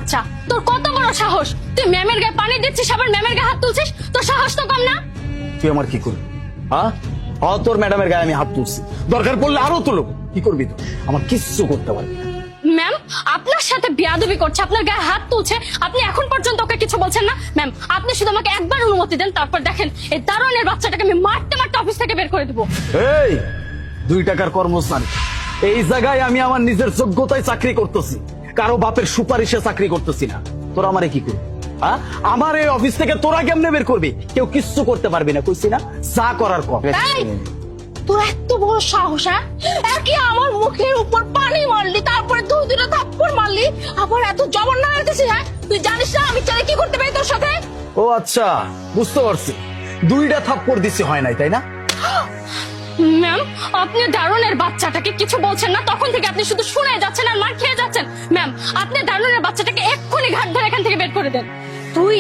বাচ্চা, তোর কত বড় সাহস! তুই ম্যামের গায়ে পানি দিচ্ছিস, আবার ম্যামের গায়ে হাত তুলছিস। তোর সাহস তো কম না। তুই আমার কি করবি? হ্যাঁ, তোর ম্যাডামের গায়ে আমি হাত তুলছি, দরকার পড়লে আরো তুলো। কি করবি তুই? আমার কিচ্ছু করতে পারবি না। ম্যাম, আপনার সাথে বেয়াদবি করছে, আপনার গায়ে হাত তুলছে, আপনি এখন পর্যন্ত ওকে কিছু বলছেন না। ম্যাম, আপনি শুধু আমাকে একবার অনুমতি দেন, তারপর দেখেন এই দারোয়ানের বাচ্চাটাকে আমি মারতে মারতে অফিস থেকে বের করে দেবো। এই 2 টাকার কর্মচারী, এই জায়গায় আমি আমার নিজের যোগ্যতায় চাকরি করতেছি, কারো বাপের সুপারিশে চাকরি করতেছি না। তোরা আমারে কি করবি? আমার এই অফিস থেকে তোরা কেমনে বের করবি? কেউ কিচ্ছু করতে পারবি না, কইছি না? যা করার কর। এই, তোর এত বড় সাহস! একে আমার মুখের উপর পানি মারলি, তারপরে 2-2টা থাপ্পড় মারলি, আবার এত জবান না দিতেছিস। হ্যাঁ, তুই জানিস না আমি চাইলে কি করতে পারি তোর সাথে? ও আচ্ছা, বুঝতে পারছি। 2টা থাপ্পড় দিছি, হয় নাই তাই না? ম্যাম, আপনি দারুণের বাচ্চাটাকে কিছু বলছেন না, তখন থেকে আপনি শুধু শুনে যাচ্ছেন আর মার খেয়ে যাচ্ছেন। ম্যাম, আপনি দারুণের বাচ্চাটাকে এক্ষুনি ঘাট ধরে এখান থেকে বের করে দেন। তুই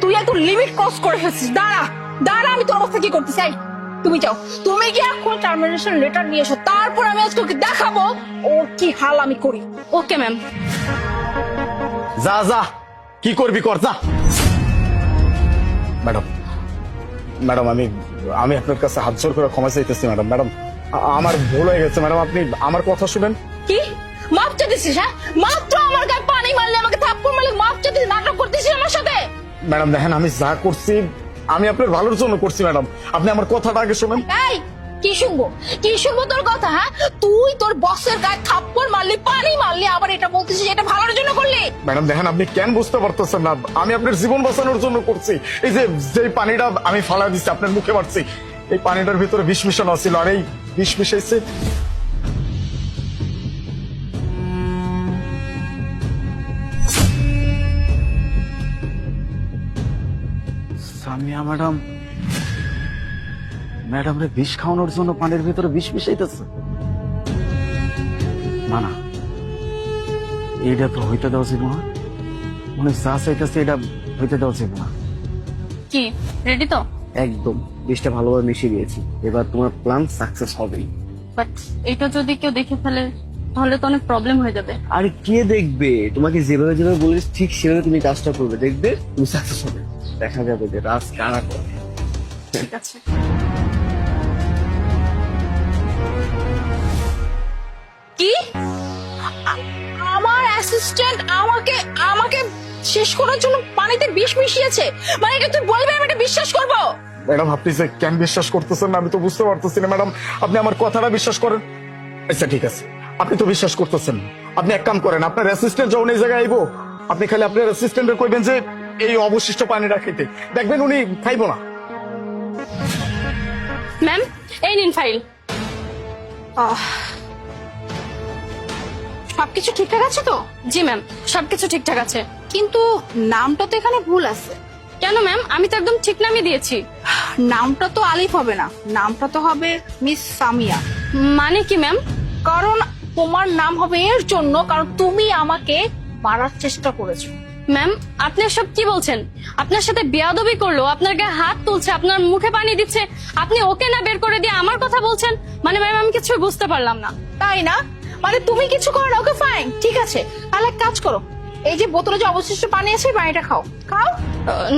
তুই এত লিমিট ক্রস করে ফেলছিস। দাঁড়া দাঁড়া, আমি তোর অবস্থা কি করতে চাই। তুমি যাও, তুমি কি এখন টার্মিনেশন লেটার নিয়ে এসো, তারপর আমি আজকে ওকে দেখাবো ওর কি হাল আমি করি। Okay ma'am. যা যা, কি করবি কর, যা। ম্যাডাম, ম্যাডাম, আমি আপনার কাছে হাত জোর করে ক্ষমা চাইতেছি ম্যাডাম। ম্যাডাম, আমার ভুল হয়ে গেছে ম্যাডাম, আপনি আমার কথা শুনেন। কি মাপ চাইতেছিস? হ্যাঁ, মাত্র আমার গায়ে পানি মারলে, আমাকে থাপ্পড় মারলে মাপ চাইতেছিস, নাটক করতেছিস আমার সাথে। ম্যাডাম দেখেন, আমি যা করছি আমি আপনার ভালোর জন্য করছি ম্যাডাম, আপনি আমার কথাটা আগে শুনেন। এই, কি শুনবো তোর কথা? হ্যাঁ, তুই তোর বসের গায়ে থাপ্পড় মারলি, পানি মারলি, আবার এটা বলতেছিস এটা ভালোর জন্য করলি। ম্যাডাম দেখেন, আপনি কেন বুঝতে পারতেছেন না? আমি আপনার জীবন বাঁচানোর জন্য করছি। এই যে পানিটা আমি ফালা দিচ্ছি, আপনার মুখে মারছি, এই পানিটার ভিতরে বিষ মিশানো ছিল, আর এই বিষ মিশাইছে সামিয়া ম্যাডাম। ম্যাডাম রে বিষ খাওয়ানোর জন্য পানির ভিতরে বিষ মিশাইতেছে। না না, এইটা তো হইতে দেওয়া ছিল না। মনে যা চাইতেছে এটা হইতে দেওয়া ছিল না। কি রেডি তো? একদম, বিষটা ভালোভাবে মিশিয়ে দিয়েছি, এবার তোমার প্ল্যান সাকসেস হবেই। বাট এটা যদি কেউ দেখে ফেলে তাহলে তো অনেক প্রবলেম হয়ে যাবে। আরে কে দেখবে? তোমাকে যেভাবে যেভাবে বলেছি ঠিক সেভাবে তুমি কাজটা করবে, দেখবে তুমি সাকসেস হবে। দেখা যাবে যে রাজ কারা করে। ঠিক আছে। কি আমার অ্যাসিস্ট্যান্ট আমাকে আমাকে শেষ করার জন্য পানিতে বিষ মিশিয়েছে? মানে এটা তুই বলবি আমি এটা বিশ্বাস করবো? ম্যাডাম, আপনি যে কেন বিশ্বাস করতেছেন না আমি তো বুঝতে পারতেছি না ম্যাডাম। আপনি আমার কথাটা বিশ্বাস করেন। আচ্ছা ঠিক আছে, আপনি তো বিশ্বাস করতেছেন না। আপনি এক কাম করেন, আপনার অ্যাসিস্ট্যান্ট যখন এই জায়গায় আইবো, আপনি খালি আপনার অ্যাসিস্ট্যান্টের কইবেন যে এই অবশিষ্ট পানিটা খেতে, দেখবেন উনি খাইবো না। ম্যাম, এই নিন ফাইল। সবকিছু ঠিকঠাক আছে তো? জি ম্যাম, সবকিছু ঠিকঠাক আছে। কিন্তু নামটা তো এখানে ভুল আছে। কেন ম্যাম? আমি তো একদম ঠিক নামই দিয়েছি। নামটা তো আলিফ হবে না, নামটা তো হবে মিস সামিয়া। মানে কি ম্যাম? কারণ তোমার নাম হবে এর জন্য কারণ তুমি আমাকে মারার চেষ্টা করেছো। ম্যাম, আপনি সব কি বলছেন? আপনার সাথে বেয়াদবি করলো, আপনার গায়ে হাত তুলছে, আপনার মুখে পানি দিচ্ছে, আপনি ওকে না বের করে দিয়ে আমার কথা বলছেন? মানে ম্যাম, আমি কিছু বুঝতে পারলাম না। তাই না? মানে তুমি কিছু করো না, ওকে ফাইন, ঠিক আছে। তাহলে এক কাজ করো, এই যে বোতলে যে অবশিষ্ট পানি আছে এই পানিটা খাও। খাও।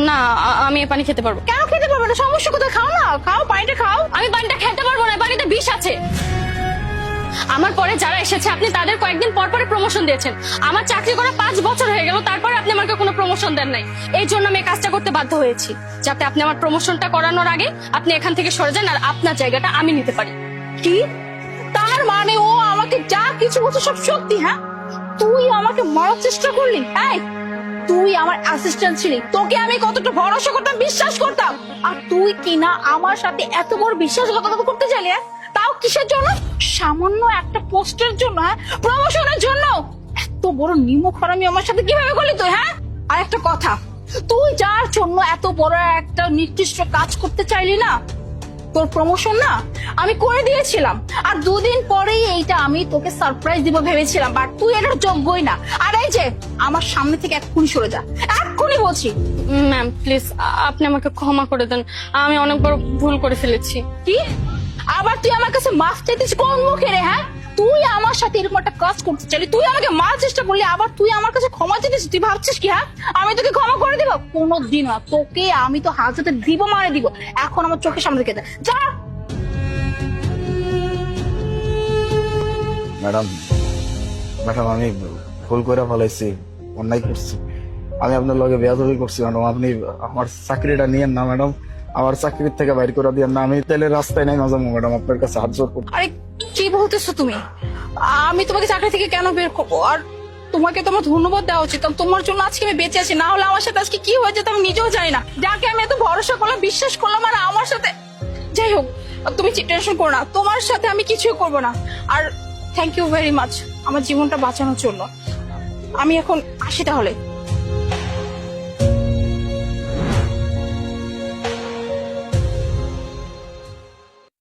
না, আমি এই পানি খেতে পারবো। কেন খেতে পারবে না? সমস্যা কোথায়? খাও না, খাও, পানিটা খাও। আমি পানিটা খেতে পারবো না, পানিতে বিষ আছে। আমার পরে যারা এসেছে আপনি তাদের কয়েকদিন পর পরে প্রমোশন দিয়েছেন। আমার চাকরি করা 5 বছর হয়ে গেল, তারপরে আপনি আমাকে কোনো প্রমোশন দেন নাই। এই জন্য আমি এই কাজটা করতে বাধ্য হয়েছি, যাতে আপনি আমার প্রমোশনটা করানোর আগে আপনি এখান থেকে সরে যান আর আপনার জায়গাটা আমি নিতে পারি। কি? তার মানে ও আমাকে যা কিছু বলছে সব সত্যি? হ্যাঁ, তুই আমাকে মারার চেষ্টা করলি। এই, তুই আমার অ্যাসিস্ট্যান্ট ছিলি, তোকে আমি কতটা ভরসা করতাম, বিশ্বাস করতাম, আর তুই কিনা আমার সাথে এত বড় বিশ্বাসঘাতকতা করতে চাইলি? তাও কিসের জন্য? সামান্য একটা পোস্টের জন্য? হ্যাঁ, প্রমোশনের জন্য? এত বড় নিমক হারামি আমার সাথে কিভাবে করলি তুই? হ্যাঁ, আর একটা কথা, তুই যার জন্য এত বড় একটা নির্দিষ্ট কাজ করতে চাইলি না, তোর প্রমোশন না আমি করে দিয়েছিলাম, আর 2 দিন পরেই এইটা আমি তোকে সারপ্রাইজ দিব ভেবেছিলাম, বাট তুই এটার যোগ্যই না। আর এই যে আমার সামনে থেকে এক্ষুনি সরে যা, এক্ষুনি বলছি। ম্যাম প্লিজ, আপনি আমাকে ক্ষমা করে দেন, আমি অনেক বড় ভুল করে ফেলেছি। কি? আবার তুই আমার কাছে মাফ চাইতিস কোন মুখে রে? হ্যাঁ, তুই আমার সাথে এরকম একটা কাজ করতে চাইলি, তুই আমাকে মারার চেষ্টা করলি, আবার তুই আমার কাছে ক্ষমা চেয়েছিস। তুই ভাবছিস কি হ্যাঁ আমি তোকে ক্ষমা করে দিব? কোনোদিন না, তোকে আমি তো হাজতে দিব মানে দিব। এখন আমার চোখের সামনে থেকে যা। ম্যাডাম ম্যাডাম আমি ভুল করে ফেলাইছি, অন্যায় করছি, আমি আপনার লগে বেয়াদবি করছি ম্যাডাম। আপনি আমার চাকরিটা নিয়েন না ম্যাডাম, আমার চাকরির থেকে বাইর করে দিয়েন না। আমি তাহলে রাস্তায় নাই যাবো ম্যাডাম, আপনার কাছে হাত জোর করতে। আরে কি বলতেছো তুমি? আমি তোমাকে চাকরি থেকে কেন বের করবো? আর তোমাকে তো আমার ধন্যবাদ দেওয়া উচিত, কারণ তোমার জন্য আজকে আমি বেঁচে আছি। না হলে আমার সাথে আজকে কি হয়ে যেত আমি নিজেও জানি না। যাকে আমি এত ভরসা করলাম, বিশ্বাস করলাম, আর আমার সাথে। যাই হোক, তুমি টেনশন করো না, তোমার সাথে আমি কিছুই করবো না। আর থ্যাংক ইউ ভেরি মাচ আমার জীবনটা বাঁচানোর জন্য। আমি এখন আসি তাহলে।